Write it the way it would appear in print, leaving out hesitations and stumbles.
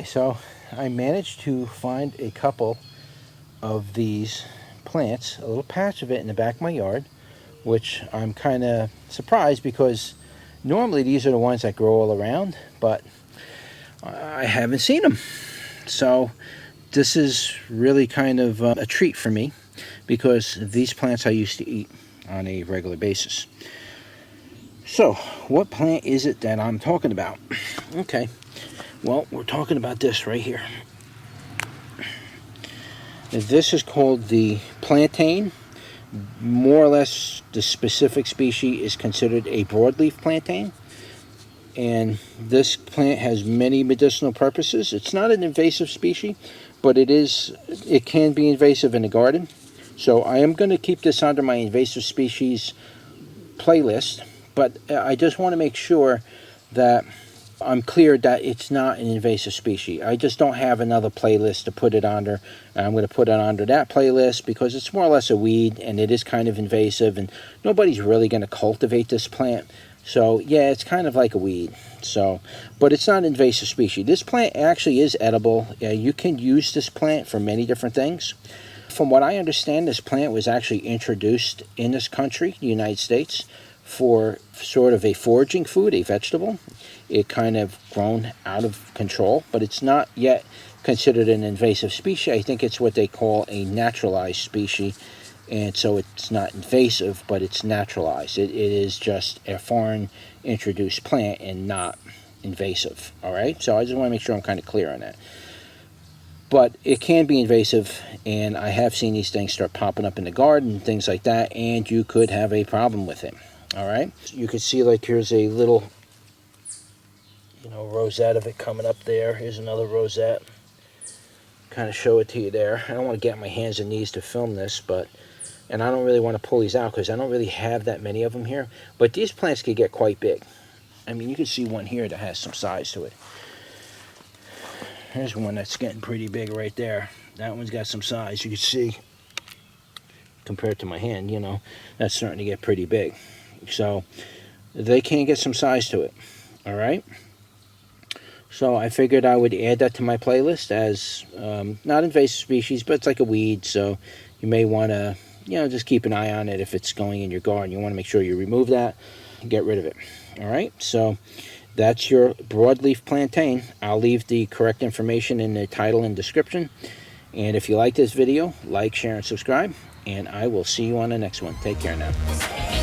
so I managed to find a couple of these plants, a little patch of it in the back of my yard, which I'm kind of surprised because normally these are the ones that grow all around, but I haven't seen them. So this is really kind of a treat for me because these plants I used to eat on a regular basis. So what plant is it that I'm talking about? Okay, well, we're talking about this right here. This is called the plantain. More or less the specific species is considered a broadleaf plantain, and this plant has many medicinal purposes. It's not an invasive species, but it can be invasive in the garden. So I am going to keep this under my invasive species playlist, but I just want to make sure that I'm clear that it's not an invasive species. I just don't have another playlist to put it under. I'm going to put it under that playlist because it's more or less a weed and it is kind of invasive, and nobody's really going to cultivate this plant. So yeah, it's kind of like a weed. So, but it's not an invasive species. This plant actually is edible. You can use this plant for many different things. From what I understand, this plant was actually introduced in this country, the United States, for sort of a foraging food, a vegetable. It kind of grown out of control, but it's not yet considered an invasive species. I think it's what they call a naturalized species, and so it's not invasive, but it's naturalized. It is just a foreign introduced plant and not invasive. All right, so I just want to make sure I'm kind of clear on that. But it can be invasive, and I have seen these things start popping up in the garden and things like that, and you could have a problem with it. All right, you can see like here's a little, rosette of it coming up there. Here's another rosette. Kind of show it to you there. I don't want to get my hands and knees to film this, and I don't really want to pull these out because I don't really have that many of them here. But these plants can get quite big. I mean, you can see one here that has some size to it. Here's one that's getting pretty big right there. That one's got some size. You can see, compared to my hand, that's starting to get pretty big. So they can get some size to it. All right. So I figured I would add that to my playlist as not invasive species, but it's like a weed. So you may want to, just keep an eye on it if it's going in your garden. You want to make sure you remove that and get rid of it. All right. So that's your broadleaf plantain. I'll leave the correct information in the title and description. And if you like this video, like, share, and subscribe. And I will see you on the next one. Take care now.